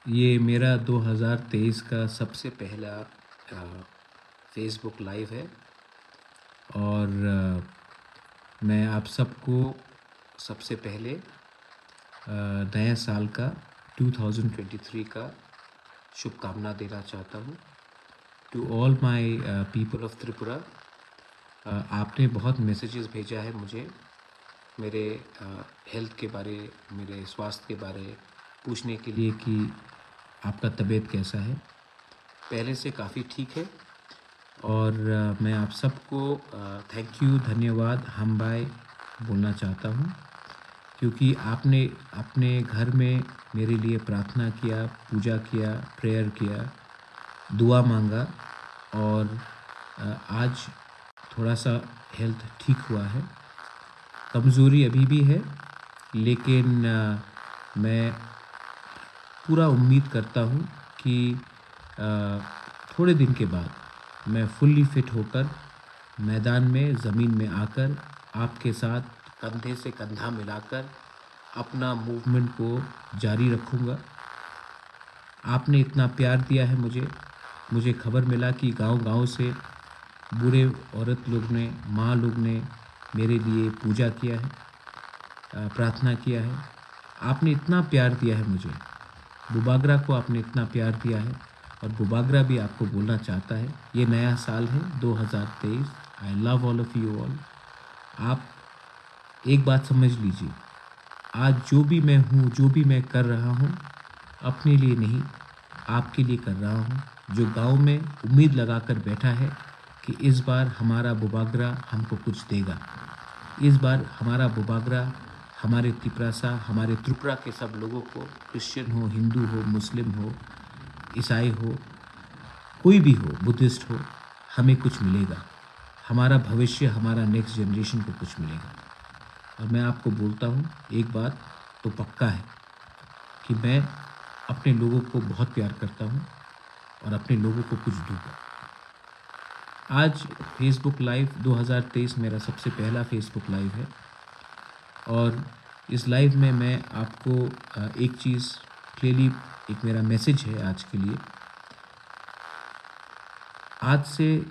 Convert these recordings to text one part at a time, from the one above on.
ये मेरा 2023 का सबसे पहला फेसबुक लाइव है और मैं आप सबको सबसे पहले नए साल का 2023 का शुभकामना देना चाहता हूँ। To all my people of Tripura, आपने बहुत मैसेजेस भेजा है मुझे मेरे हेल्थ के बारे, मेरे स्वास्थ्य के बारे पूछने के लिए कि आपका तबीयत कैसा है। पहले से काफ़ी ठीक है और मैं आप सबको थैंक यू, धन्यवाद, हम बाय बोलना चाहता हूँ क्योंकि आपने अपने घर में मेरे लिए प्रार्थना किया, पूजा किया, प्रेयर किया, दुआ मांगा और आज थोड़ा सा हेल्थ ठीक हुआ है। कमज़ोरी अभी भी है लेकिन मैं पूरा उम्मीद करता हूँ कि थोड़े दिन के बाद मैं फुल्ली फिट होकर मैदान में, ज़मीन में आकर आपके साथ कंधे से कंधा मिलाकर अपना मूवमेंट को जारी रखूँगा। आपने इतना प्यार दिया है मुझे खबर मिला कि गांव-गांव से बूढ़े औरत लोग ने, माँ लोग ने मेरे लिए पूजा किया है, प्रार्थना किया है। आपने इतना प्यार दिया है मुझे, बुबागरा को आपने इतना प्यार दिया है और बुबागरा भी आपको बोलना चाहता है। ये नया साल है 2023। आई love all of you all. आप एक बात समझ लीजिए, आज जो भी मैं हूँ, जो भी मैं कर रहा हूँ, अपने लिए नहीं, आपके लिए कर रहा हूँ, जो गांव में उम्मीद लगाकर बैठा है कि इस बार हमारा बुबागरा हमको कुछ देगा। इस बार हमारा बुबागरा हमारे तिपरासा, हमारे त्रिपुरा के सब लोगों को, क्रिश्चियन हो, हिंदू हो, मुस्लिम हो, ईसाई हो, कोई भी हो, बुद्धिस्ट हो, हमें कुछ मिलेगा। हमारा भविष्य, हमारा नेक्स्ट जनरेशन को कुछ मिलेगा। और मैं आपको बोलता हूँ, एक बात तो पक्का है कि मैं अपने लोगों को बहुत प्यार करता हूँ और अपने लोगों को कुछ दूँगा। आज फेसबुक लाइव 2023 मेरा सबसे पहला फेसबुक लाइव है और इस लाइव में मैं आपको एक चीज़ क्लियरली, एक मेरा मैसेज है आज के लिए। आज से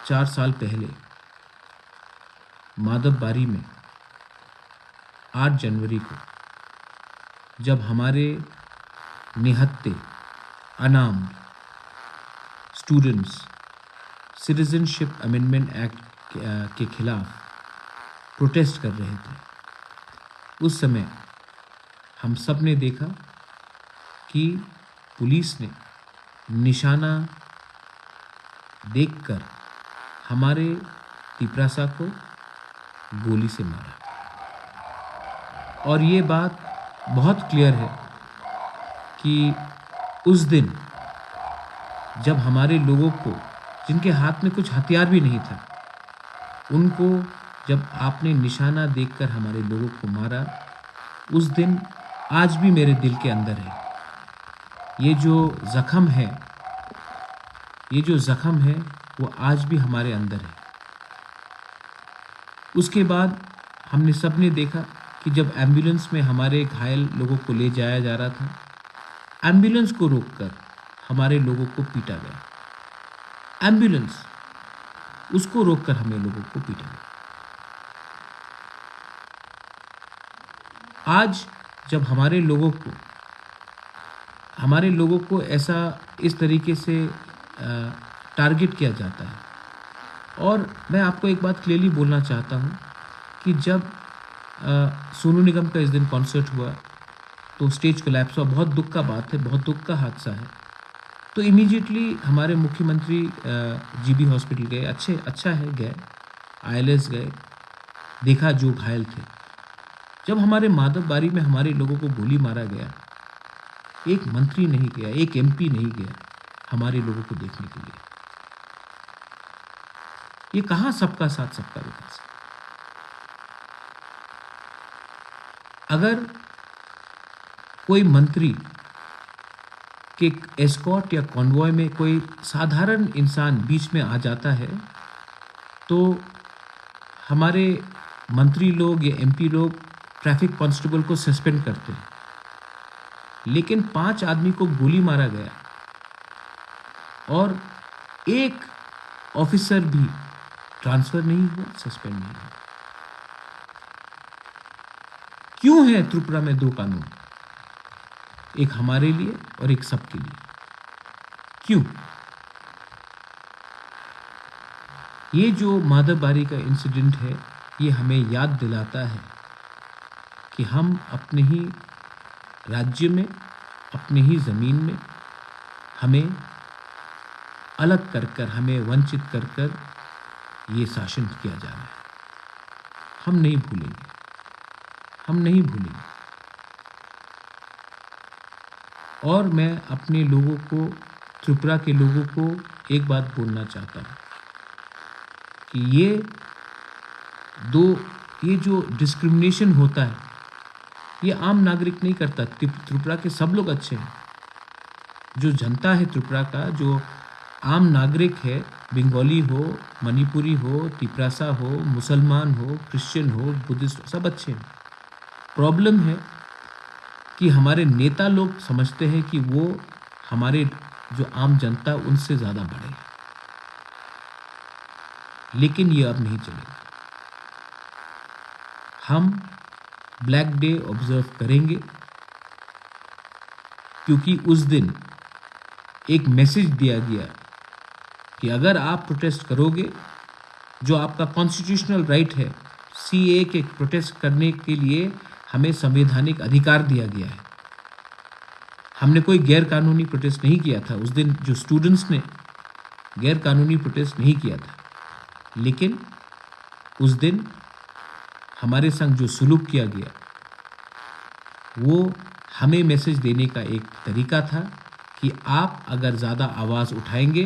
4 साल पहले माधवबारी में 8 जनवरी को जब हमारे निहत्थे, unarmed students citizenship amendment act के खिलाफ प्रोटेस्ट कर रहे थे, उस समय हम सब ने देखा कि पुलिस ने निशाना देखकर हमारे तिपरासा को गोली से मारा। और ये बात बहुत क्लियर है कि उस दिन जब हमारे लोगों को, जिनके हाथ में कुछ हथियार भी नहीं था, उनको जब आपने निशाना देखकर हमारे लोगों को मारा, उस दिन आज भी मेरे दिल के अंदर है। ये जो ज़ख्म है वो आज भी हमारे अंदर है। उसके बाद हमने सब ने देखा कि जब एम्बुलेंस में हमारे घायल लोगों को ले जाया जा रहा था, एम्बुलेंस को रोककर हमारे लोगों को पीटा गया। एम्बुलेंस, उसको रोककर हमें लोगों को पीटा गया। आज जब हमारे लोगों को ऐसा इस तरीके से टारगेट किया जाता है, और मैं आपको एक बात क्लियरली बोलना चाहता हूँ कि जब सोनू निगम का इस दिन कॉन्सर्ट हुआ तो स्टेज कोलैप्स हुआ। बहुत दुख का बात है, बहुत दुख का हादसा है। तो इमीडिएटली हमारे मुख्यमंत्री जीबी हॉस्पिटल गए, अच्छा है गए, आईएलएस गए, देखा जो घायल थे। जब हमारे माधवबारी में हमारे लोगों को गोली मारा गया, एक मंत्री नहीं गया, एक एमपी नहीं गया हमारे लोगों को देखने के लिए। ये कहाँ सबका साथ सबका विकास है? अगर कोई मंत्री के एस्कॉर्ट या कॉन्वॉय में कोई साधारण इंसान बीच में आ जाता है तो हमारे मंत्री लोग या एमपी लोग ट्रैफिक कांस्टेबल को सस्पेंड करते हैं। लेकिन 5 आदमी को गोली मारा गया और एक ऑफिसर भी ट्रांसफर नहीं हुआ, सस्पेंड नहीं हुआ। क्यों है त्रिपुरा में 2 कानून, एक हमारे लिए और एक सबके लिए? क्यों? ये जो माधवबारी का इंसिडेंट है, ये हमें याद दिलाता है कि हम अपने ही राज्य में, अपने ही ज़मीन में हमें अलग कर हमें वंचित कर ये शासन किया जा रहा है। हम नहीं भूलेंगे, हम नहीं भूलेंगे। और मैं अपने लोगों को, त्रिपुरा के लोगों को एक बात बोलना चाहता हूँ कि ये जो डिस्क्रिमिनेशन होता है, ये आम नागरिक नहीं करता। त्रिपुरा के सब लोग अच्छे हैं। जो जनता है त्रिपुरा का, जो आम नागरिक है, बंगाली हो, मणिपुरी हो, तिपरासा हो, मुसलमान हो, क्रिश्चियन हो, बुद्धिस्ट, सब अच्छे हैं। प्रॉब्लम है कि हमारे नेता लोग समझते हैं कि वो हमारे जो आम जनता उनसे ज़्यादा बड़े हैं, लेकिन ये अब नहीं चलेगा। हम ब्लैक डे ऑब्जर्व करेंगे, क्योंकि उस दिन एक मैसेज दिया गया कि अगर आप प्रोटेस्ट करोगे, जो आपका कॉन्स्टिट्यूशनल राइट है, सीए के प्रोटेस्ट करने के लिए हमें संवैधानिक अधिकार दिया गया है। हमने कोई गैर कानूनी प्रोटेस्ट नहीं किया था उस दिन। जो स्टूडेंट्स ने गैर कानूनी प्रोटेस्ट नहीं किया था, लेकिन उस दिन हमारे संग जो सुलूक किया गया, वो हमें मैसेज देने का एक तरीका था कि आप अगर ज़्यादा आवाज़ उठाएंगे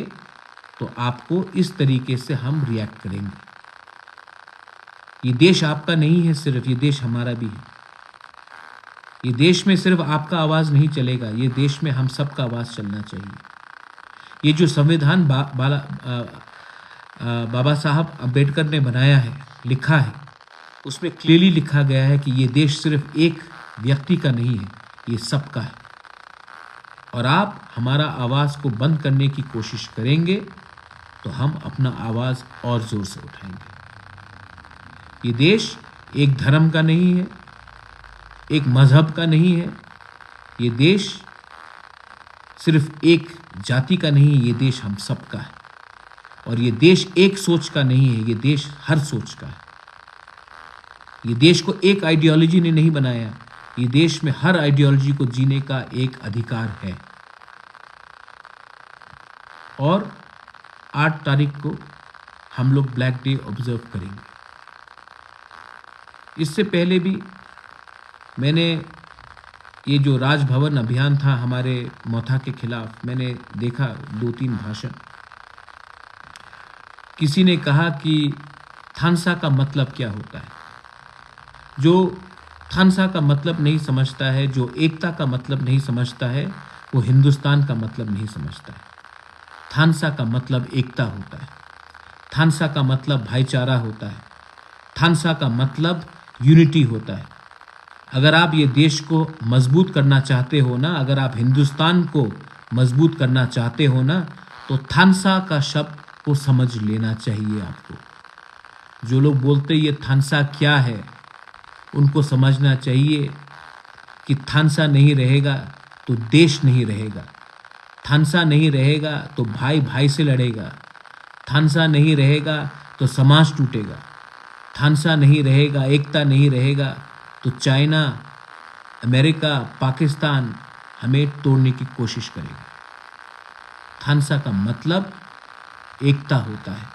तो आपको इस तरीके से हम रिएक्ट करेंगे। ये देश आपका नहीं है सिर्फ, ये देश हमारा भी है। ये देश में सिर्फ आपका आवाज़ नहीं चलेगा, ये देश में हम सबका आवाज़ चलना चाहिए। ये जो संविधान बाबा साहब अम्बेडकर ने बनाया है, लिखा है, उसमें क्लियरली लिखा गया है कि ये देश सिर्फ एक व्यक्ति का नहीं है, ये सबका है। और आप हमारा आवाज़ को बंद करने की कोशिश करेंगे तो हम अपना आवाज़ और ज़ोर से उठाएंगे। ये देश एक धर्म का नहीं है, एक मज़हब का नहीं है। ये देश सिर्फ एक जाति का नहीं है, ये देश हम सबका है। और ये देश एक सोच का नहीं है, ये देश हर सोच का है। ये देश को एक आइडियोलॉजी ने नहीं बनाया, ये देश में हर आइडियोलॉजी को जीने का एक अधिकार है। और 8 तारीख को हम लोग ब्लैक डे ऑब्जर्व करेंगे। इससे पहले भी मैंने ये जो राजभवन अभियान था हमारे मौथा के खिलाफ, मैंने देखा 2-3 भाषण। किसी ने कहा कि थानसा का मतलब क्या होता है। जो थानसा का मतलब नहीं समझता है, जो एकता का मतलब नहीं समझता है, वो हिंदुस्तान का मतलब नहीं समझता है। थानसा का मतलब एकता होता है, थानसा का मतलब भाईचारा होता है, थानसा का मतलब यूनिटी होता है। अगर आप ये देश को मजबूत करना चाहते हो ना, अगर आप हिंदुस्तान को मजबूत करना चाहते हो ना, तो थानसा का शब्द को समझ लेना चाहिए आपको। जो लोग बोलते ये थानसा क्या है, उनको समझना चाहिए कि थानसा नहीं रहेगा तो देश नहीं रहेगा, थानसा नहीं रहेगा तो भाई भाई से लड़ेगा, थानसा नहीं रहेगा तो समाज टूटेगा, थानसा नहीं रहेगा, एकता नहीं रहेगा तो चाइना, अमेरिका, पाकिस्तान हमें तोड़ने की कोशिश करेगा। थानसा का मतलब एकता होता है।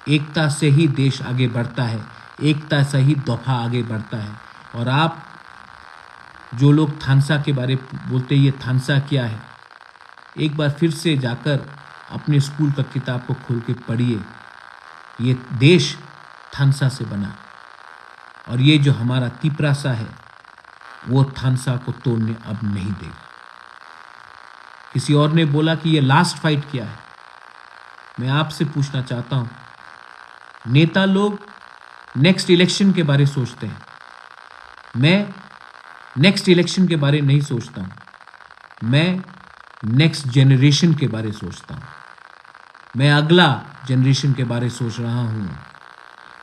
एकता से ही देश आगे बढ़ता है, एकता से ही दफा आगे बढ़ता है। और आप जो लोग थानसा के बारे बोलते हैं ये थानसा क्या है, एक बार फिर से जाकर अपने स्कूल का किताब को खोल के पढ़िए। ये देश थानसा से बना, और ये जो हमारा तिपरासा है वो थानसा को तोड़ने अब नहीं देगा। किसी और ने बोला कि ये लास्ट फाइट क्या है। मैं आपसे पूछना चाहता हूँ, नेता लोग नेक्स्ट इलेक्शन के बारे सोचते हैं, मैं नेक्स्ट इलेक्शन के बारे नहीं सोचता हूँ। मैं नेक्स्ट जनरेशन के बारे सोचता हूँ, मैं अगला जनरेशन के बारे सोच रहा हूँ,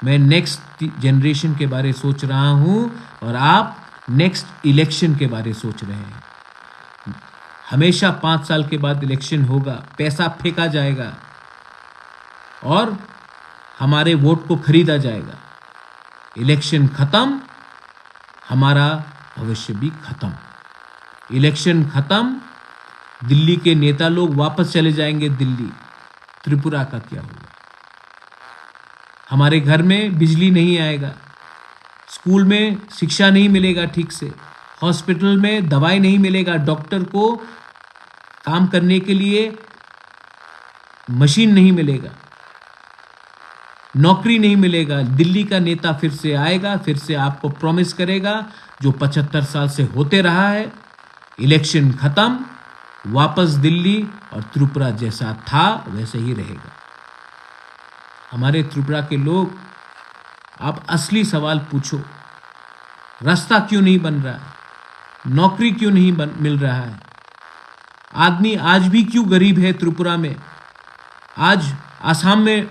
मैं नेक्स्ट जनरेशन के बारे सोच रहा हूँ और आप नेक्स्ट इलेक्शन के बारे सोच रहे हैं। हमेशा 5 साल के बाद इलेक्शन होगा, पैसा फेंका जाएगा और हमारे वोट को खरीदा जाएगा। इलेक्शन खत्म, हमारा भविष्य भी खत्म। इलेक्शन खत्म, दिल्ली के नेता लोग वापस चले जाएंगे दिल्ली। त्रिपुरा का क्या होगा? हमारे घर में बिजली नहीं आएगा, स्कूल में शिक्षा नहीं मिलेगा ठीक से, हॉस्पिटल में दवाई नहीं मिलेगा, डॉक्टर को काम करने के लिए मशीन नहीं मिलेगा, नौकरी नहीं मिलेगा। दिल्ली का नेता फिर से आएगा, फिर से आपको प्रॉमिस करेगा जो 75 साल से होते रहा है। इलेक्शन खत्म, वापस दिल्ली, और त्रिपुरा जैसा था वैसे ही रहेगा। हमारे त्रिपुरा के लोग, आप असली सवाल पूछो, रास्ता क्यों नहीं बन रहा है, नौकरी क्यों नहीं मिल रहा है, आदमी आज भी क्यों गरीब है त्रिपुरा में। आज आसाम में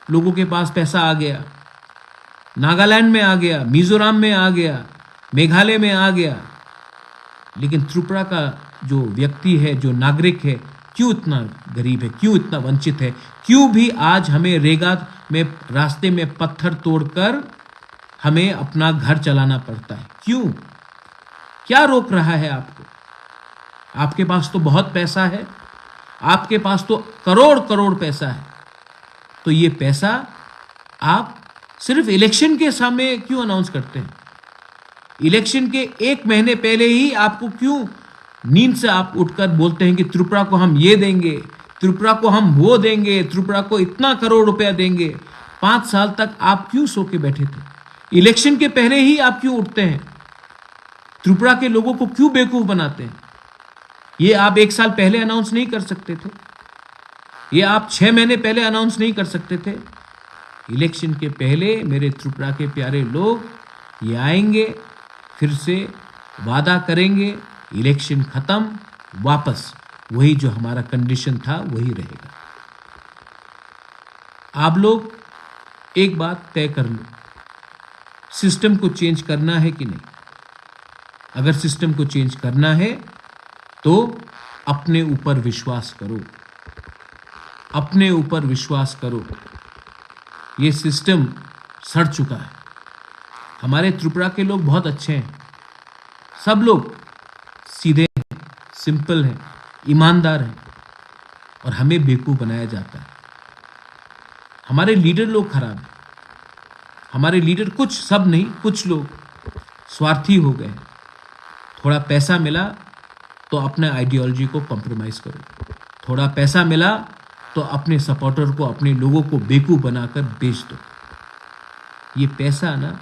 लोगों के पास पैसा आ गया, नागालैंड में आ गया, मिजोरम में आ गया, मेघालय में आ गया, लेकिन त्रिपुरा का जो व्यक्ति है, जो नागरिक है, क्यों इतना गरीब है, क्यों इतना वंचित है, क्यों भी आज हमें रेगा में रास्ते में पत्थर तोड़कर हमें अपना घर चलाना पड़ता है? क्यों? क्या रोक रहा है आपको? आपके पास तो बहुत पैसा है, आपके पास तो करोड़ करोड़ पैसा है, तो ये पैसा आप सिर्फ इलेक्शन के सामने क्यों अनाउंस करते हैं? इलेक्शन के 1 महीने पहले ही आपको क्यों नींद से आप उठकर बोलते हैं कि त्रिपुरा को हम ये देंगे, त्रिपुरा को हम वो देंगे, त्रिपुरा को इतना करोड़ रुपया देंगे। 5 साल तक आप क्यों सो के बैठे थे? इलेक्शन के पहले ही आप क्यों उठते हैं? त्रिपुरा के लोगों को क्यों बेवकूफ बनाते हैं? ये आप 1 साल पहले अनाउंस नहीं कर सकते थे? ये आप 6 महीने पहले अनाउंस नहीं कर सकते थे? इलेक्शन के पहले मेरे त्रिपुरा के प्यारे लोग ये आएंगे, फिर से वादा करेंगे, इलेक्शन खत्म, वापस वही जो हमारा कंडीशन था वही रहेगा। आप लोग एक बात तय कर लो, सिस्टम को चेंज करना है कि नहीं? अगर सिस्टम को चेंज करना है तो अपने ऊपर विश्वास करो, अपने ऊपर विश्वास करो। ये सिस्टम सड़ चुका है। हमारे त्रिपुरा के लोग बहुत अच्छे हैं, सब लोग सीधे हैं, सिंपल हैं, ईमानदार हैं, और हमें बेवकूफ बनाया जाता है। हमारे लीडर लोग खराब हैं, हमारे लीडर, कुछ, सब नहीं, कुछ लोग स्वार्थी हो गए। थोड़ा पैसा मिला तो अपने आइडियोलॉजी को कॉम्प्रोमाइज़ करो, थोड़ा पैसा मिला तो अपने सपोर्टर को, अपने लोगों को बेवकूफ बनाकर बेच दो। ये पैसा ना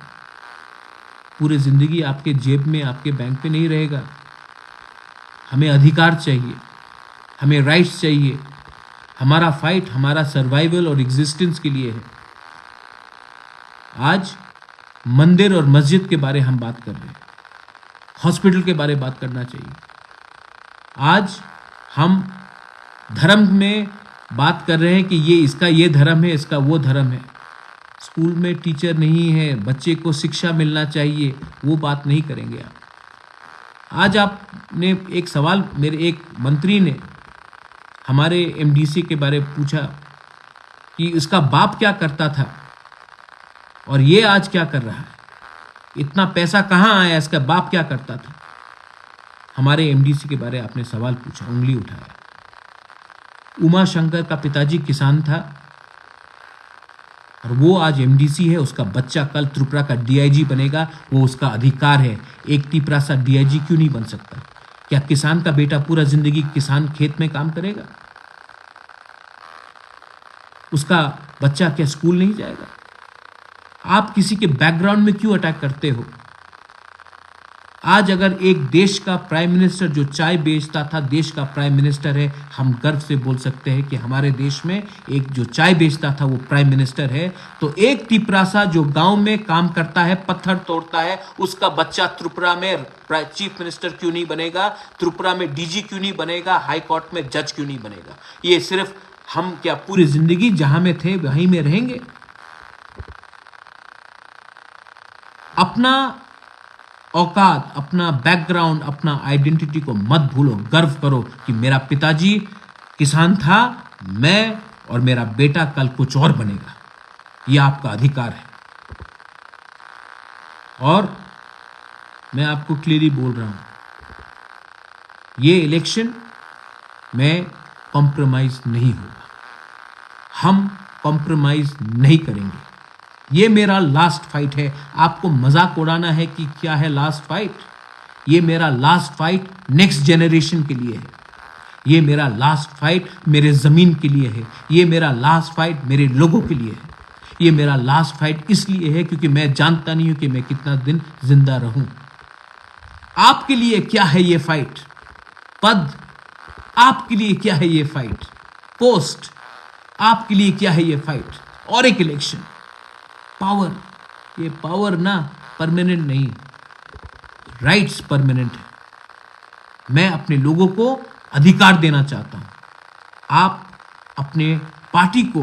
पूरी ज़िंदगी आपके जेब में, आपके बैंक में नहीं रहेगा। हमें अधिकार चाहिए, हमें राइट्स चाहिए। हमारा फाइट हमारा सर्वाइवल और एग्जिस्टेंस के लिए है। आज मंदिर और मस्जिद के बारे हम बात कर रहे हैं, हॉस्पिटल के बारे में बात करना चाहिए। आज हम धर्म में बात कर रहे हैं कि ये इसका ये धर्म है, इसका वो धर्म है। स्कूल में टीचर नहीं है, बच्चे को शिक्षा मिलना चाहिए, वो बात नहीं करेंगे आप। आज आपने एक सवाल, मेरे एक मंत्री ने हमारे एमडीसी के बारे में पूछा कि इसका बाप क्या करता था और ये आज क्या कर रहा है, इतना पैसा कहाँ आया, इसका बाप क्या करता था। हमारे एमडीसी के बारे में आपने सवाल पूछा, उंगली उठाया। उमा शंकर का पिताजी किसान था और वो आज एमडीसी है, उसका बच्चा कल त्रिपुरा का डीआईजी बनेगा, वो उसका अधिकार है। एक तिपरा सा डीआईजी क्यों नहीं बन सकता? क्या किसान का बेटा पूरा जिंदगी किसान खेत में काम करेगा? उसका बच्चा क्या स्कूल नहीं जाएगा? आप किसी के बैकग्राउंड में क्यों अटैक करते हो? आज अगर एक देश का प्राइम मिनिस्टर जो चाय बेचता था देश का प्राइम मिनिस्टर है, हम गर्व से बोल सकते हैं कि हमारे देश में एक जो चाय बेचता था वो प्राइम मिनिस्टर है। तो एक तिपरासा जो गांव में काम करता है, पत्थर तोड़ता है, उसका बच्चा त्रिपुरा में चीफ मिनिस्टर क्यों नहीं बनेगा, त्रिपुरा में डीजी क्यों नहीं बनेगा, हाई कोर्ट में जज क्यों नहीं बनेगा? ये सिर्फ हम क्या पूरी जिंदगी जहां में थे वहीं में रहेंगे? अपना औकात, अपना बैकग्राउंड, अपना आइडेंटिटी को मत भूलो। गर्व करो कि मेरा पिताजी किसान था, मैं और मेरा बेटा कल कुछ और बनेगा। यह आपका अधिकार है। और मैं आपको क्लियरली बोल रहा हूं, ये इलेक्शन में कॉम्प्रोमाइज नहीं होगा। हम कॉम्प्रोमाइज नहीं करेंगे। ये मेरा लास्ट फाइट है। आपको मजाक उड़ाना है कि क्या है लास्ट फाइट? ये मेरा लास्ट फाइट नेक्स्ट जनरेशन के लिए है। ये मेरा लास्ट फाइट मेरे जमीन के लिए है। ये मेरा लास्ट फाइट मेरे लोगों के लिए है। ये मेरा लास्ट फाइट इसलिए है क्योंकि मैं जानता नहीं हूं कि मैं कितना दिन जिंदा रहूं। आपके लिए क्या है ये फाइट? पद। आपके लिए क्या है ये फाइट? पोस्ट। आपके लिए क्या है ये फाइट? और एक इलेक्शन। पावर। ये पावर ना परमानेंट नहीं, राइट्स परमानेंट है। मैं अपने लोगों को अधिकार देना चाहता हूं। आप अपने पार्टी को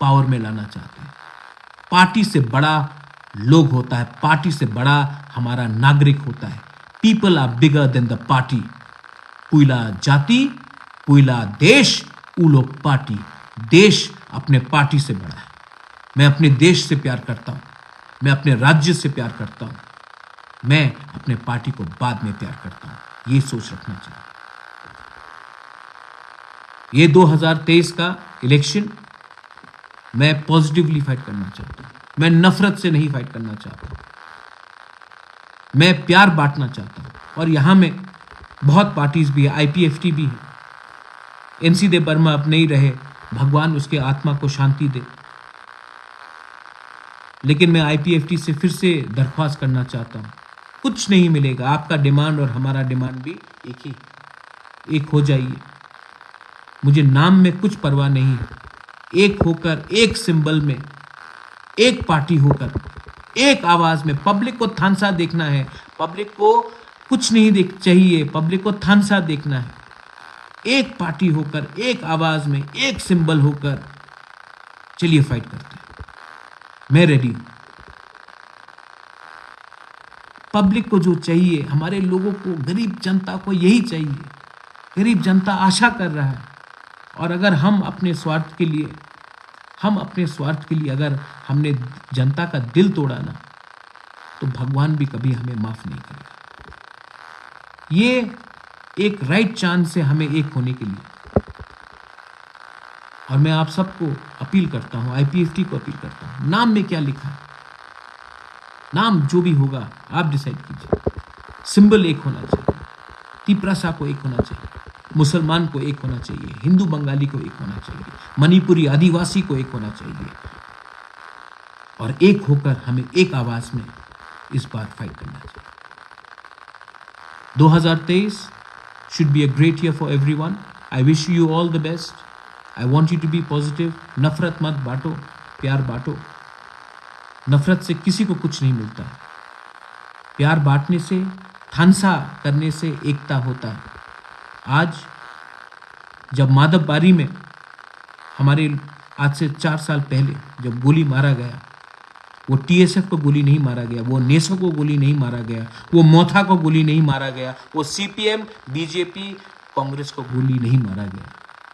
पावर में लाना चाहते हैं। पार्टी से बड़ा लोग होता है, पार्टी से बड़ा हमारा नागरिक होता है। People are bigger than the party. पुइला जाति, पुइला देश, उलो पार्टी। देश अपने पार्टी से बड़ा है। मैं अपने देश से प्यार करता हूं, मैं अपने राज्य से प्यार करता हूं, मैं अपने पार्टी को बाद में प्यार करता हूं। ये सोच रखना चाहिए। ये 2023 का इलेक्शन मैं पॉजिटिवली फाइट करना चाहता हूं। मैं नफरत से नहीं फाइट करना चाहता। मैं प्यार बांटना चाहता हूं। और यहां में बहुत पार्टीज भी है, आईपीएफटी भी है। एनसी देव वर्मा अब नहीं रहे, भगवान उसके आत्मा को शांति दे। लेकिन मैं आईपीएफटी से फिर से दरख्वास्त करना चाहता हूं, कुछ नहीं मिलेगा। आपका डिमांड और हमारा डिमांड भी एक ही, एक हो जाइए। मुझे नाम में कुछ परवाह नहीं है। एक होकर, एक सिंबल में, एक पार्टी होकर, एक आवाज में। पब्लिक को थानसा देखना है, पब्लिक को कुछ नहीं देख चाहिए, पब्लिक को थानसा देखना है। एक पार्टी होकर, एक आवाज में, एक सिंबल होकर चलिए फाइट करते हैं। मैं रेडी हूं। पब्लिक को जो चाहिए, हमारे लोगों को, गरीब जनता को यही चाहिए। गरीब जनता आशा कर रहा है। और अगर हम अपने स्वार्थ के लिए अगर हमने जनता का दिल तोड़ा ना, तो भगवान भी कभी हमें माफ नहीं करेगा। ये एक राइट चांस है हमें एक होने के लिए। और मैं आप सबको अपील करता हूं, आईपीएफटी को अपील करता हूं, नाम में क्या लिखा है, नाम जो भी होगा आप डिसाइड कीजिए। सिंबल एक होना चाहिए, तिपरासा को एक होना चाहिए, मुसलमान को एक होना चाहिए, हिंदू बंगाली को एक होना चाहिए, मणिपुरी आदिवासी को एक होना चाहिए। और एक होकर हमें एक आवाज में इस बार फाइट करना चाहिए। 2023 should be a great year for everyone. I wish you all the best. I want you to be positive. नफरत मत बांटो, प्यार बांटो। नफरत से किसी को कुछ नहीं मिलता है। प्यार बांटने से, थानसा करने से एकता होता है। आज जब माधवबारी में हमारे आज से 4 साल पहले जब गोली मारा गया, वो टीएसएफ को गोली नहीं मारा गया, वो नेसो को गोली नहीं मारा गया, वो मोथा को गोली नहीं मारा गया, वो सीपीएम, बीजेपी, कांग्रेस को गोली नहीं मारा गया।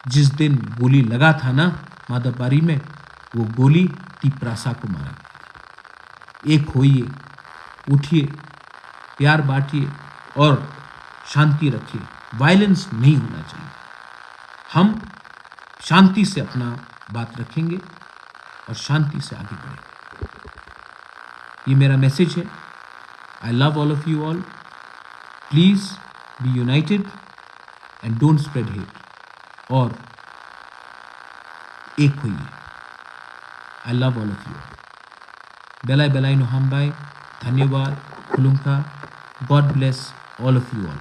जिस दिन गोली लगा था ना माधवबारी में, वो गोली तिपरासा को मारा गया। एक होइए, उठिए, प्यार बांटिए और शांति रखिए। वायलेंस नहीं होना चाहिए। हम शांति से अपना बात रखेंगे और शांति से आगे बढ़ेंगे। ये मेरा मैसेज है। I love all of you all. Please be united and don't spread hate. और एक होइए। I love all of you. बेलाई बेलाई नो हमबाई। धन्यवाद। खुलुमका। God bless all of you all.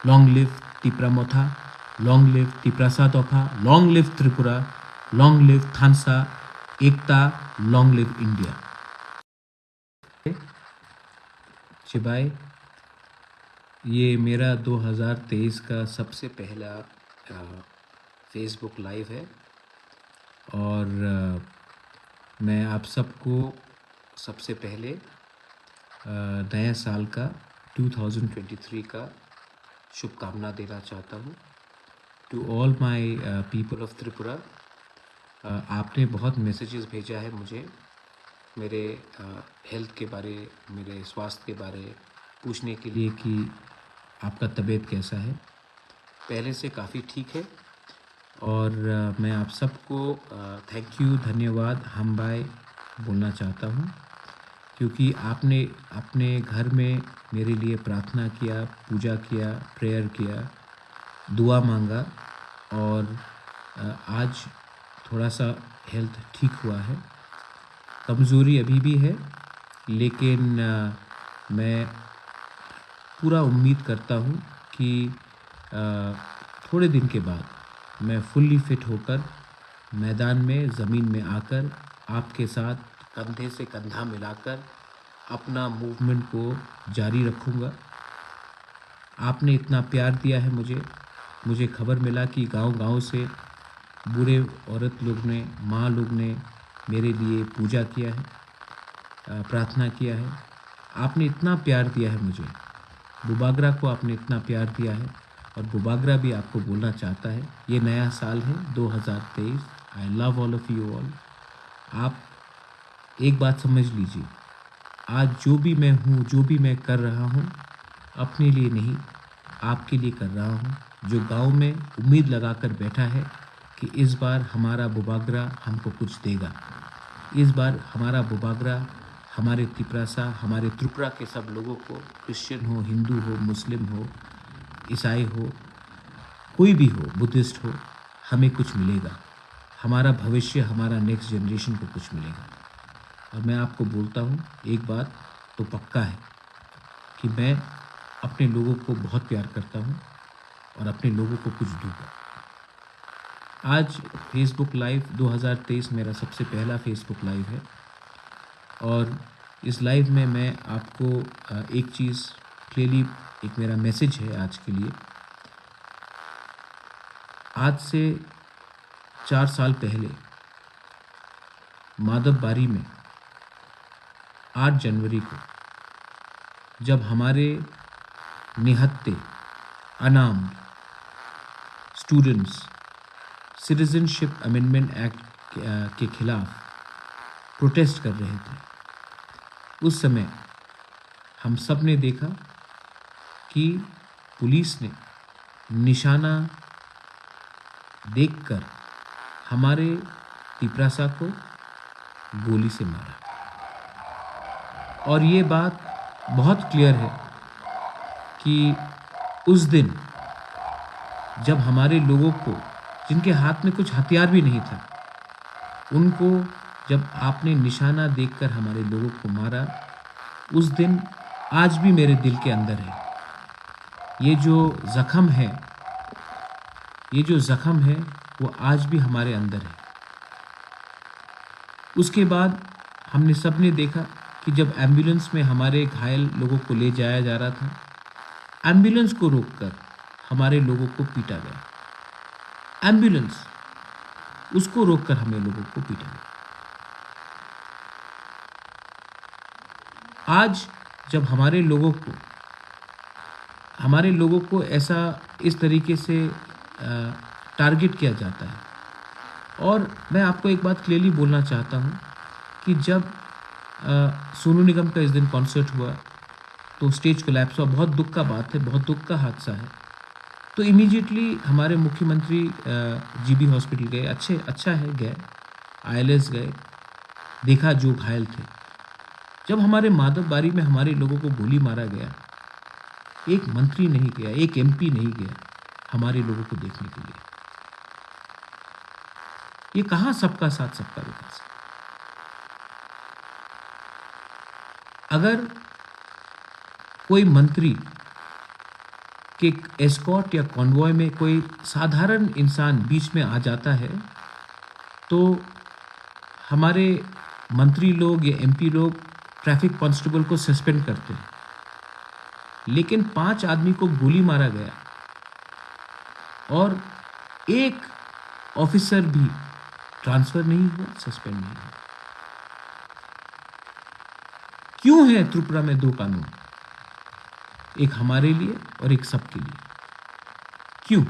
Long live Tipramotha, long live Tiprasadokha, long live Tripura, long live Thansa, Ekta, long live India. चिबाई, ये मेरा 2023 का सबसे पहला फेसबुक लाइव है और मैं आप सबको सबसे पहले नए साल का 2023 का शुभकामना देना चाहता हूँ to all my people of Tripura. आपने बहुत मैसेजेस भेजा है मुझे मेरे हेल्थ के बारे, मेरे स्वास्थ्य के बारे पूछने के लिए कि आपका तबीयत कैसा है। पहले से काफ़ी ठीक है और मैं आप सबको थैंक यू, धन्यवाद, हम बाय बोलना चाहता हूँ क्योंकि आपने अपने घर में मेरे लिए प्रार्थना किया, पूजा किया, प्रेयर किया, दुआ मांगा और आज थोड़ा सा हेल्थ ठीक हुआ है। कमज़ोरी अभी भी है लेकिन मैं पूरा उम्मीद करता हूँ कि थोड़े दिन के बाद मैं फुल्ली फिट होकर मैदान में, ज़मीन में आकर आपके साथ कंधे से कंधा मिलाकर अपना मूवमेंट को जारी रखूँगा। आपने इतना प्यार दिया है मुझे खबर मिला कि गांव-गांव से बूढ़े औरत लोग ने, माँ लोग ने मेरे लिए पूजा किया है, प्रार्थना किया है। आपने इतना प्यार दिया है मुझे, बुबागरा को आपने इतना प्यार दिया है और बुबागरा भी आपको बोलना चाहता है। ये नया साल है 2023। आई love all of you all. आप एक बात समझ लीजिए, आज जो भी मैं हूँ, जो भी मैं कर रहा हूँ, अपने लिए नहीं, आपके लिए कर रहा हूँ, जो गांव में उम्मीद लगाकर बैठा है कि इस बार हमारा बुबागरा हमको कुछ देगा। इस बार हमारा बुबागरा हमारे तिपरासा, हमारे त्रिपुरा के सब लोगों को, क्रिश्चियन हो, हिंदू हो, मुस्लिम हो, ईसाई हो, कोई भी हो, बुद्धिस्ट हो, हमें कुछ मिलेगा। हमारा भविष्य, हमारा नेक्स्ट जनरेशन को कुछ मिलेगा। और मैं आपको बोलता हूँ एक बात तो पक्का है कि मैं अपने लोगों को बहुत प्यार करता हूँ और अपने लोगों को कुछ दूँगा। आज फेसबुक लाइव 2023 मेरा सबसे पहला फेसबुक लाइव है और इस लाइव में मैं आपको एक चीज़ क्लियरली, एक मेरा मैसेज है आज के लिए। आज से 4 साल पहले माधवबारी में 8 जनवरी को जब हमारे निहत्थे, unarmed students citizenship amendment act के खिलाफ प्रोटेस्ट कर रहे थे, उस समय हम सब ने देखा कि पुलिस ने निशाना देखकर हमारे तिपरासा को गोली से मारा। और ये बात बहुत क्लियर है कि उस दिन जब हमारे लोगों को, जिनके हाथ में कुछ हथियार भी नहीं था, उनको जब आपने निशाना देखकर हमारे लोगों को मारा, उस दिन आज भी मेरे दिल के अंदर है। ये जो ज़ख्म है वो आज भी हमारे अंदर है। उसके बाद हमने सब ने देखा कि जब एम्बुलेंस में हमारे घायल लोगों को ले जाया जा रहा था, एम्बुलेंस को रोककर हमारे लोगों को पीटा गया। एम्बुलेंस, उसको रोककर हमें लोगों को पीटा गया। आज जब हमारे लोगों को ऐसा इस तरीके से टारगेट किया जाता है, और मैं आपको एक बात क्लियरली बोलना चाहता हूँ कि जब सोनू निगम का इस दिन कॉन्सर्ट हुआ तो स्टेज कोलैप्स हुआ। बहुत दुख का बात है, बहुत दुख का हादसा है। तो इमीडिएटली हमारे मुख्यमंत्री जीबी हॉस्पिटल गए, अच्छा है गए, आईएलएस गए, देखा जो घायल थे। जब हमारे माधवबारी में हमारे लोगों को गोली मारा गया, एक मंत्री नहीं गया, एक एमपी नहीं गया हमारे लोगों को देखने के लिए। ये कहाँ सबका साथ सबका विकास है? अगर कोई मंत्री के एस्कॉर्ट या कॉन्वॉय में कोई साधारण इंसान बीच में आ जाता है तो हमारे मंत्री लोग या एमपी लोग ट्रैफिक कांस्टेबल को सस्पेंड करते हैं, लेकिन 5 आदमी को गोली मारा गया और एक ऑफिसर भी ट्रांसफर नहीं हुआ, सस्पेंड नहीं हुआ। क्यों है त्रिपुरा में 2 कानून, एक हमारे लिए और एक सबके लिए? क्यों?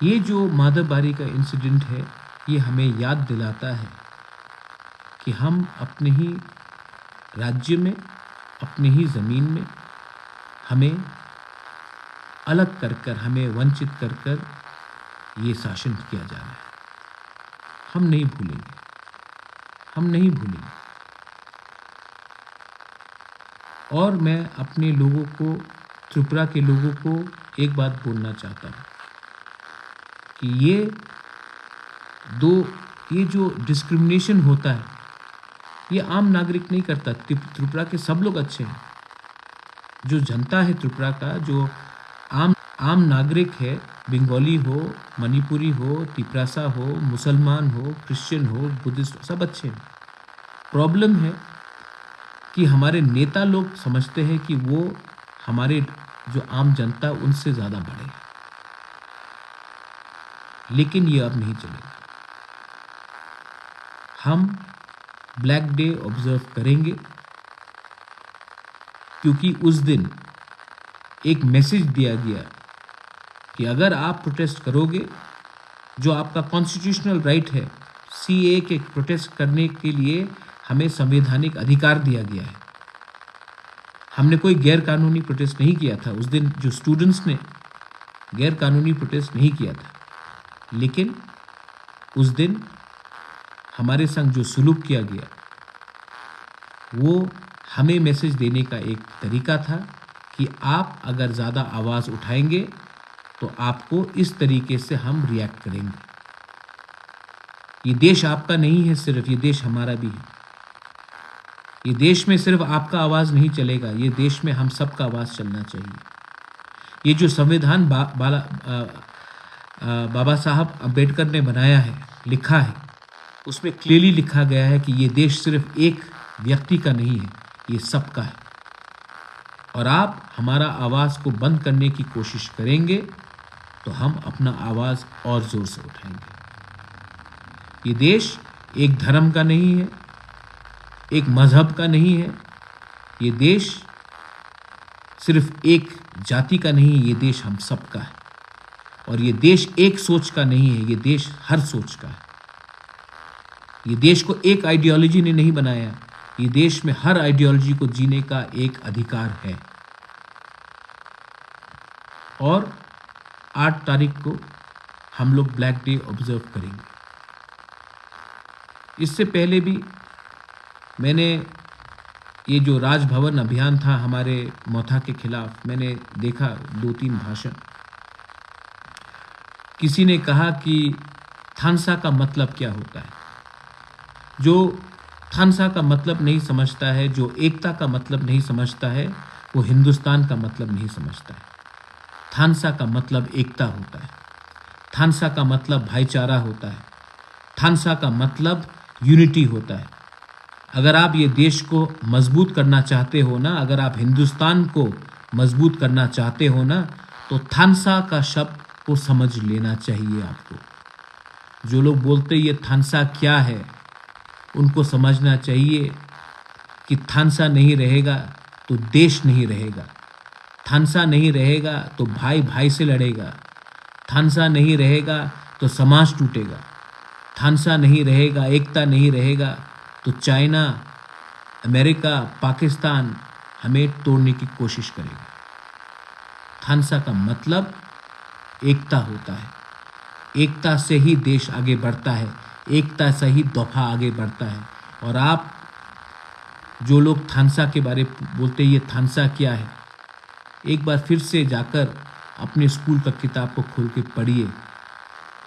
ये जो माधवबारी का इंसिडेंट है, ये हमें याद दिलाता है कि हम अपने ही राज्य में, अपने ही ज़मीन में हमें अलग कर हमें वंचित कर ये शासन किया जा रहा है। हम नहीं भूलेंगे, हम नहीं भूलेंगे। और मैं अपने लोगों को, त्रिपुरा के लोगों को एक बात बोलना चाहता हूँ कि ये जो डिस्क्रिमिनेशन होता है, ये आम नागरिक नहीं करता। त्रिपुरा के सब लोग अच्छे हैं। जो जनता है त्रिपुरा का, जो आम नागरिक है, बंगाली हो, मणिपुरी हो, तिपरासा हो, मुसलमान हो, क्रिश्चियन हो, बुद्धिस्ट, सब अच्छे हैं। प्रॉब्लम है कि हमारे नेता लोग समझते हैं कि वो हमारे जो आम जनता उनसे ज़्यादा बड़े हैं, लेकिन ये अब नहीं चलेगा। हम ब्लैक डे ऑब्जर्व करेंगे क्योंकि उस दिन एक मैसेज दिया गया कि अगर आप प्रोटेस्ट करोगे, जो आपका कॉन्स्टिट्यूशनल राइट है, सीए के प्रोटेस्ट करने के लिए हमें संवैधानिक अधिकार दिया गया है। हमने कोई गैर कानूनी प्रोटेस्ट नहीं किया था उस दिन। जो स्टूडेंट्स ने गैर कानूनी प्रोटेस्ट नहीं किया था, लेकिन उस दिन हमारे संग जो सुलूक किया गया, वो हमें मैसेज देने का एक तरीका था कि आप अगर ज़्यादा आवाज़ उठाएंगे तो आपको इस तरीके से हम रिएक्ट करेंगे। ये देश आपका नहीं है सिर्फ, ये देश हमारा भी है। ये देश में सिर्फ आपका आवाज़ नहीं चलेगा, ये देश में हम सबका आवाज़ चलना चाहिए। ये जो संविधान बाबा साहब अम्बेडकर ने बनाया है, लिखा है, उसमें क्लियरली लिखा गया है कि ये देश सिर्फ एक व्यक्ति का नहीं है, ये सबका है। और आप हमारा आवाज़ को बंद करने की कोशिश करेंगे तो हम अपना आवाज़ और ज़ोर से उठाएंगे। ये देश एक धर्म का नहीं है, एक मज़हब का नहीं है, ये देश सिर्फ एक जाति का नहीं है, ये देश हम सबका है। और ये देश एक सोच का नहीं है, ये देश हर सोच का है। ये देश को एक आइडियोलॉजी ने नहीं बनाया, ये देश में हर आइडियोलॉजी को जीने का एक अधिकार है। और 8 तारीख को हम लोग ब्लैक डे ऑब्जर्व करेंगे। इससे पहले भी मैंने ये जो राजभवन अभियान था हमारे मौथा के खिलाफ, मैंने देखा 2-3 भाषण। किसी ने कहा कि थानसा का मतलब क्या होता है। जो थानसा का मतलब नहीं समझता है, जो एकता का मतलब नहीं समझता है, वो हिंदुस्तान का मतलब नहीं समझता है। थानसा का मतलब एकता होता है, थानसा का मतलब भाईचारा होता है, थानसा का मतलब यूनिटी होता है। अगर आप ये देश को मजबूत करना चाहते हो ना, अगर आप हिंदुस्तान को मजबूत करना चाहते हो ना, तो थानसा का शब्द को समझ लेना चाहिए आपको। जो लोग बोलते ये थानसा क्या है, उनको समझना चाहिए कि थानसा नहीं रहेगा तो देश नहीं रहेगा, थानसा नहीं रहेगा तो भाई भाई से लड़ेगा, थानसा नहीं रहेगा तो समाज टूटेगा, थानसा नहीं रहेगा, एकता नहीं रहेगा तो चाइना, अमेरिका, पाकिस्तान हमें तोड़ने की कोशिश करेगा। थानसा का मतलब एकता होता है, एकता से ही देश आगे बढ़ता है, एकता से ही दफा आगे बढ़ता है। और आप जो लोग थानसा के बारे बोलते हैं ये थानसा क्या है, एक बार फिर से जाकर अपने स्कूल का किताब को खोल के पढ़िए।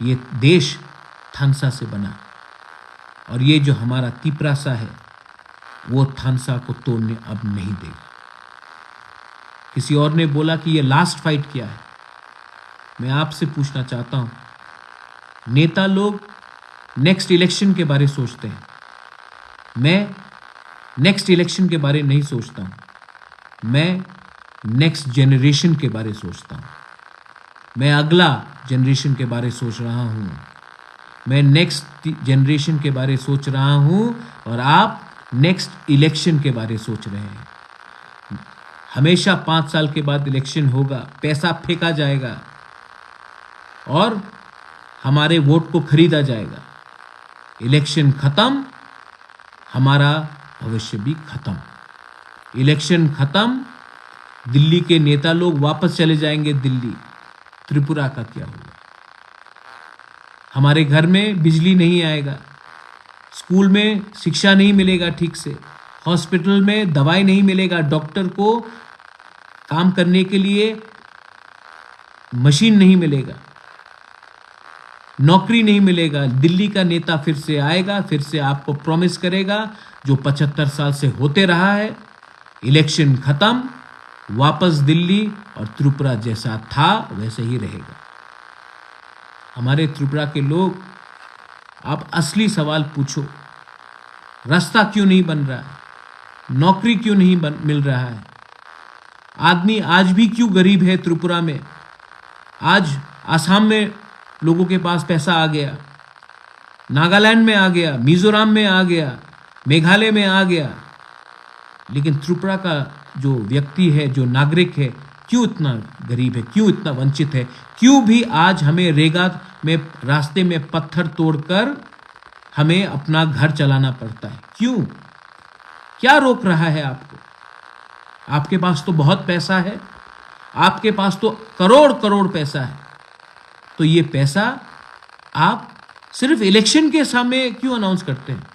ये देश थानसा से बना, और ये जो हमारा तिपरासा है, वो थानसा को तोड़ने अब नहीं देगा। किसी और ने बोला कि ये लास्ट फाइट क्या है। मैं आपसे पूछना चाहता हूं, नेता लोग नेक्स्ट इलेक्शन के बारे सोचते हैं, मैं नेक्स्ट इलेक्शन के बारे नहीं सोचता हूं। मैं नेक्स्ट जनरेशन के बारे सोचता हूं। मैं अगला जनरेशन के बारे सोच रहा हूं। मैं नेक्स्ट जनरेशन के बारे सोच रहा हूं और आप नेक्स्ट इलेक्शन के बारे सोच रहे हैं। हमेशा 5 साल के बाद इलेक्शन होगा, पैसा फेंका जाएगा और हमारे वोट को खरीदा जाएगा। इलेक्शन खत्म, हमारा भविष्य भी खत्म। इलेक्शन खत्म, दिल्ली के नेता लोग वापस चले जाएंगे दिल्ली। त्रिपुरा का क्या होगा? हमारे घर में बिजली नहीं आएगा, स्कूल में शिक्षा नहीं मिलेगा ठीक से, हॉस्पिटल में दवाई नहीं मिलेगा, डॉक्टर को काम करने के लिए मशीन नहीं मिलेगा, नौकरी नहीं मिलेगा। दिल्ली का नेता फिर से आएगा, फिर से आपको प्रॉमिस करेगा जो 75 साल से होते रहा है, इलेक्शन खत्म, वापस दिल्ली, और त्रिपुरा जैसा था वैसे ही रहेगा। हमारे त्रिपुरा के लोग, आप असली सवाल पूछो, रास्ता क्यों नहीं बन रहा है, नौकरी क्यों नहीं मिल रहा है, आदमी आज भी क्यों गरीब है त्रिपुरा में। आज आसाम में लोगों के पास पैसा आ गया, नागालैंड में आ गया, मिजोरम में आ गया, मेघालय में आ गया, लेकिन त्रिपुरा का जो व्यक्ति है, जो नागरिक है, क्यों इतना गरीब है, क्यों इतना वंचित है, क्यों भी आज हमें रेगा में रास्ते में पत्थर तोड़कर हमें अपना घर चलाना पड़ता है? क्यों? क्या रोक रहा है आपको? आपके पास तो बहुत पैसा है, आपके पास तो करोड़ करोड़ पैसा है, तो ये पैसा आप सिर्फ इलेक्शन के सामने क्यों अनाउंस करते हैं?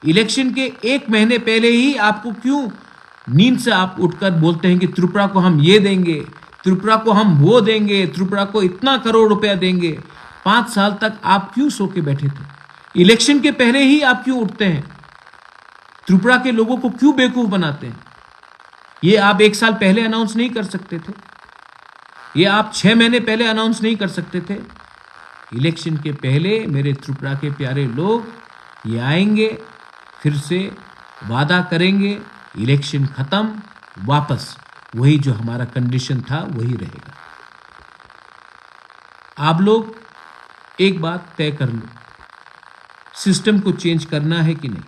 इलेक्शन के 1 महीने पहले ही आपको क्यों नींद से आप उठकर बोलते हैं कि त्रिपुरा को हम ये देंगे, त्रिपुरा को हम वो देंगे, त्रिपुरा को इतना करोड़ रुपया देंगे। 5 साल तक आप क्यों सो के बैठे थे? इलेक्शन के पहले ही आप क्यों उठते हैं? त्रिपुरा के लोगों को क्यों बेवकूफ बनाते हैं? ये आप 1 साल पहले अनाउंस नहीं कर सकते थे? ये आप 6 महीने पहले अनाउंस नहीं कर सकते थे? इलेक्शन के पहले मेरे त्रिपुरा के प्यारे लोग ये आएंगे, फिर से वादा करेंगे, इलेक्शन खत्म, वापस वही जो हमारा कंडीशन था वही रहेगा। आप लोग एक बात तय कर लो, सिस्टम को चेंज करना है कि नहीं।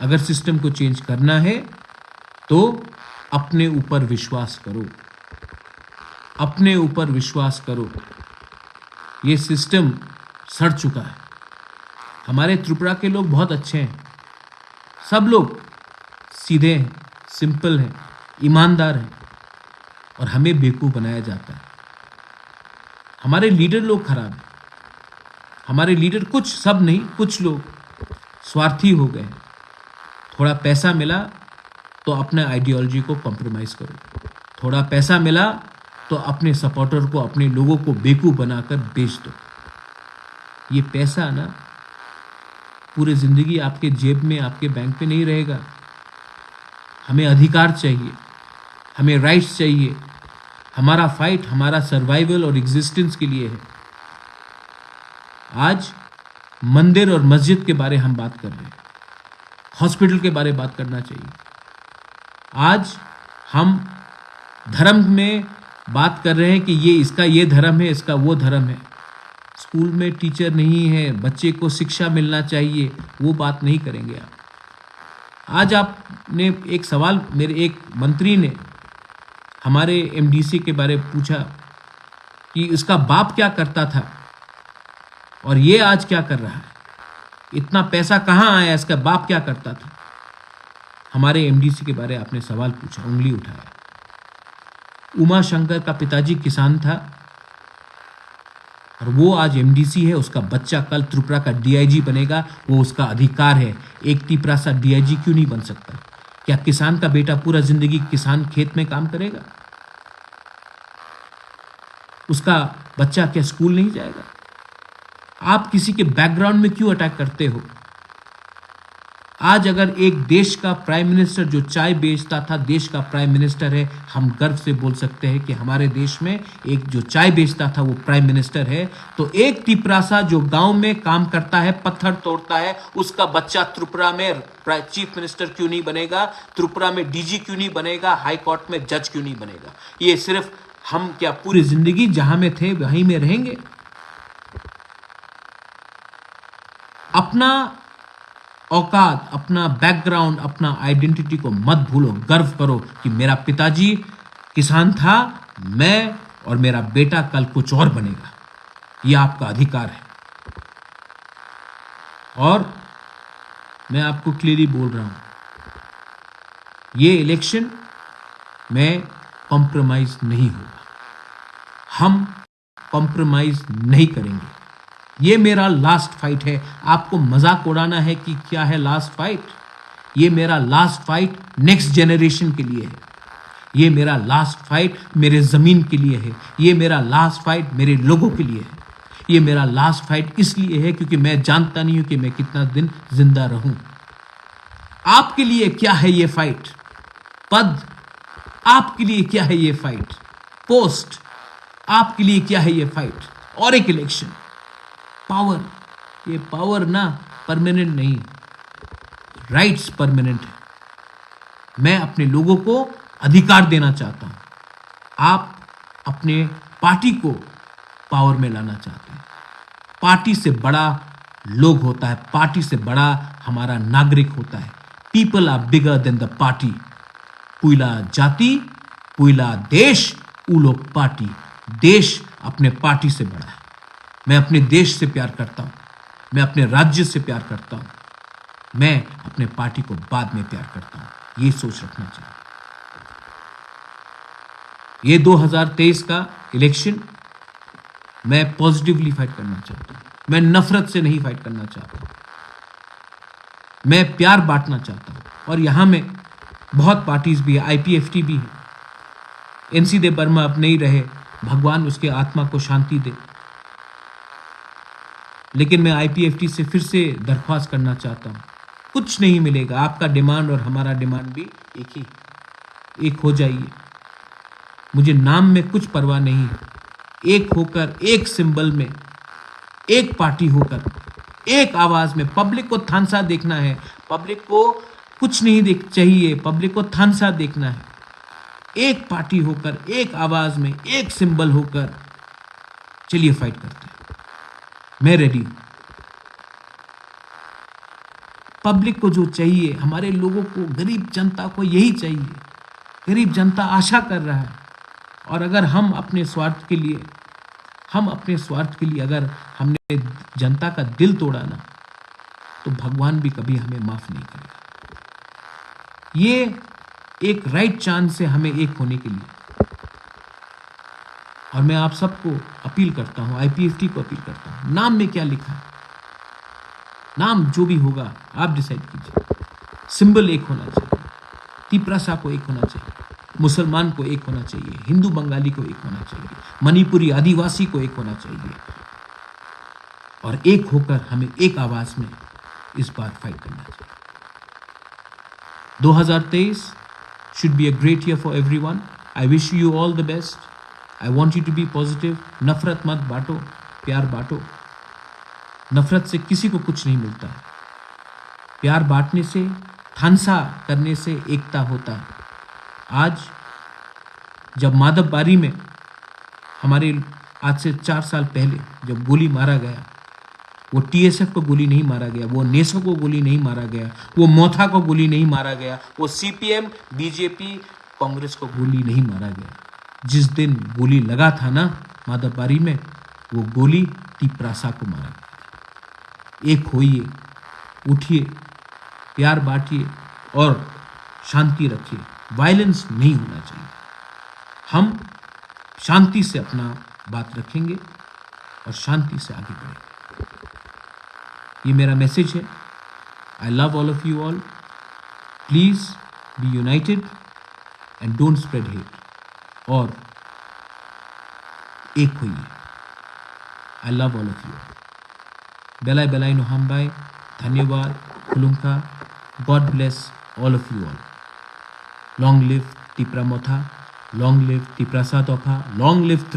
अगर सिस्टम को चेंज करना है तो अपने ऊपर विश्वास करो, अपने ऊपर विश्वास करो। ये सिस्टम सड़ चुका है। हमारे त्रिपुरा के लोग बहुत अच्छे हैं, सब लोग सीधे हैं, सिंपल हैं, ईमानदार हैं, और हमें बेवकूफ़ बनाया जाता है। हमारे लीडर लोग खराब हैं। हमारे लीडर, कुछ, सब नहीं, कुछ लोग स्वार्थी हो गए। थोड़ा पैसा मिला तो अपने आइडियोलॉजी को कॉम्प्रोमाइज़ करो, थोड़ा पैसा मिला तो अपने सपोर्टर को, अपने लोगों को बेवकूफ़ बनाकर बेच दो। ये पैसा ना पूरी ज़िंदगी आपके जेब में, आपके बैंक में नहीं रहेगा। हमें अधिकार चाहिए, हमें राइट्स चाहिए। हमारा फाइट हमारा सर्वाइवल और एग्जिस्टेंस के लिए है। आज मंदिर और मस्जिद के बारे हम बात कर रहे हैं, हॉस्पिटल के बारे में बात करना चाहिए। आज हम धर्म में बात कर रहे हैं कि ये इसका ये धर्म है, इसका वो धर्म है। स्कूल में टीचर नहीं है, बच्चे को शिक्षा मिलना चाहिए, वो बात नहीं करेंगे आप। आज आपने एक सवाल, मेरे एक मंत्री ने हमारे एमडीसी के बारे में पूछा कि उसका बाप क्या करता था और ये आज क्या कर रहा है, इतना पैसा कहाँ आया, इसका बाप क्या करता था। हमारे एमडीसी के बारे में आपने सवाल पूछा, उंगली उठाया। उमा शंकर का पिताजी किसान था और वो आज एमडीसी है। उसका बच्चा कल त्रिपुरा का डीआईजी बनेगा, वो उसका अधिकार है। एक त्रिपुरा सा डीआईजी क्यों नहीं बन सकता? क्या किसान का बेटा पूरा जिंदगी किसान खेत में काम करेगा? उसका बच्चा क्या स्कूल नहीं जाएगा? आप किसी के बैकग्राउंड में क्यों अटैक करते हो? आज अगर एक देश का प्राइम मिनिस्टर जो चाय बेचता था देश का प्राइम मिनिस्टर है, हम गर्व से बोल सकते हैं कि हमारे देश में एक जो चाय बेचता था वो प्राइम मिनिस्टर है। तो एक तिपरासा जो गांव में काम करता है, पत्थर तोड़ता है, उसका बच्चा त्रिपुरा में चीफ मिनिस्टर क्यों नहीं बनेगा, त्रिपुरा में डीजी क्यों नहीं बनेगा, हाई कोर्ट में जज क्यों नहीं बनेगा? ये सिर्फ हम क्या पूरी जिंदगी जहां में थे वहीं में रहेंगे? अपना औकात, अपना बैकग्राउंड, अपना आइडेंटिटी को मत भूलो। गर्व करो कि मेरा पिताजी किसान था, मैं और मेरा बेटा कल कुछ और बनेगा। यह आपका अधिकार है। और मैं आपको क्लियरली बोल रहा हूं, ये इलेक्शन में कॉम्प्रोमाइज नहीं होगा। हम कॉम्प्रोमाइज नहीं करेंगे। ये मेरा लास्ट फाइट है। आपको मजाक उड़ाना है कि क्या है लास्ट फाइट? ये मेरा लास्ट फाइट नेक्स्ट जनरेशन के लिए है। ये मेरा लास्ट फाइट मेरे जमीन के लिए है। ये मेरा लास्ट फाइट मेरे लोगों के लिए है। ये मेरा लास्ट फाइट इसलिए है क्योंकि मैं जानता नहीं हूं कि मैं कितना दिन जिंदा रहूं। आपके लिए क्या है ये फाइट? पद। आपके लिए क्या है ये फाइट? पोस्ट। आपके लिए क्या है ये फाइट? और एक इलेक्शन। पावर। ये पावर ना परमानेंट नहीं, राइट्स परमानेंट है। मैं अपने लोगों को अधिकार देना चाहता हूं। आप अपने पार्टी को पावर में लाना चाहते हैं। पार्टी से बड़ा लोग होता है, पार्टी से बड़ा हमारा नागरिक होता है। People are bigger than the party. पुइला जाति, पुइला देश, उलो पार्टी। देश अपने पार्टी से बड़ा है। मैं अपने देश से प्यार करता हूं। मैं अपने राज्य से प्यार करता हूं। मैं अपने पार्टी को बाद में प्यार करता हूं। ये सोच रखना चाहिए। ये 2023 का इलेक्शन मैं पॉजिटिवली फाइट करना चाहता हूं। मैं नफरत से नहीं फाइट करना चाहता। मैं प्यार बांटना चाहता हूं। और यहां में बहुत पार्टीज भी है, आईपीएफटी भी है। एनसी देव वर्मा अब नहीं रहे, भगवान उसके आत्मा को शांति दे। लेकिन मैं आईपीएफटी से फिर से दरख्वास्त करना चाहता हूं, कुछ नहीं मिलेगा। आपका डिमांड और हमारा डिमांड भी एक ही, एक हो जाइए। मुझे नाम में कुछ परवाह नहीं है। एक होकर, एक सिंबल में, एक पार्टी होकर, एक आवाज में। पब्लिक को थानसा देखना है। पब्लिक को कुछ नहीं देख चाहिए, पब्लिक को थानसा देखना है। एक पार्टी होकर, एक आवाज में, एक सिंबल होकर चलिए फाइट करते हैं। मैं रेडी हूं। पब्लिक को जो चाहिए, हमारे लोगों को, गरीब जनता को यही चाहिए। गरीब जनता आशा कर रहा है। और अगर हम अपने स्वार्थ के लिए अगर हमने जनता का दिल तोड़ा ना, तो भगवान भी कभी हमें माफ नहीं करेगा। ये एक राइट चांस है हमें एक होने के लिए। और मैं आप सबको अपील करता हूं, आईपीएफटी को अपील करता हूं, नाम में क्या लिखा है, नाम जो भी होगा आप डिसाइड कीजिए। सिंबल एक होना चाहिए। तिपरासा को एक होना चाहिए, मुसलमान को एक होना चाहिए, हिंदू बंगाली को एक होना चाहिए, मणिपुरी आदिवासी को एक होना चाहिए। और एक होकर हमें एक आवाज में इस बार फाइट करना चाहिए। 2023 should be a great year for everyone. I wish you all the best. I want you to be positive. नफरत मत बांटो, प्यार बांटो। नफरत से किसी को कुछ नहीं मिलता है। प्यार बांटने से, थानसा करने से एकता होता है। आज जब माधवबारी में हमारे आज से 4 साल पहले जब गोली मारा गया, वो टीएसएफ को गोली नहीं मारा गया, वो नेसो को गोली नहीं मारा गया, वो मोथा को गोली नहीं मारा गया, वो सीपीएम, बीजेपी, कांग्रेस को गोली नहीं मारा गया। जिस दिन गोली लगा था ना माधवबारी में, वो गोली तिपरासा को मारा गया। एक होइए, उठिए, प्यार बांटिए और शांति रखिए। वायलेंस नहीं होना चाहिए। हम शांति से अपना बात रखेंगे और शांति से आगे बढ़ेंगे। ये मेरा मैसेज है। I love all of you all. Please be united and don't spread hate. और एक होइए। I love all of you. बेलाई बेलाई नो हमबाई। धन्यवाद। खुलुंका। God bless all of you all. Long live Tipra Motha, long live Tiprasad Opha, long live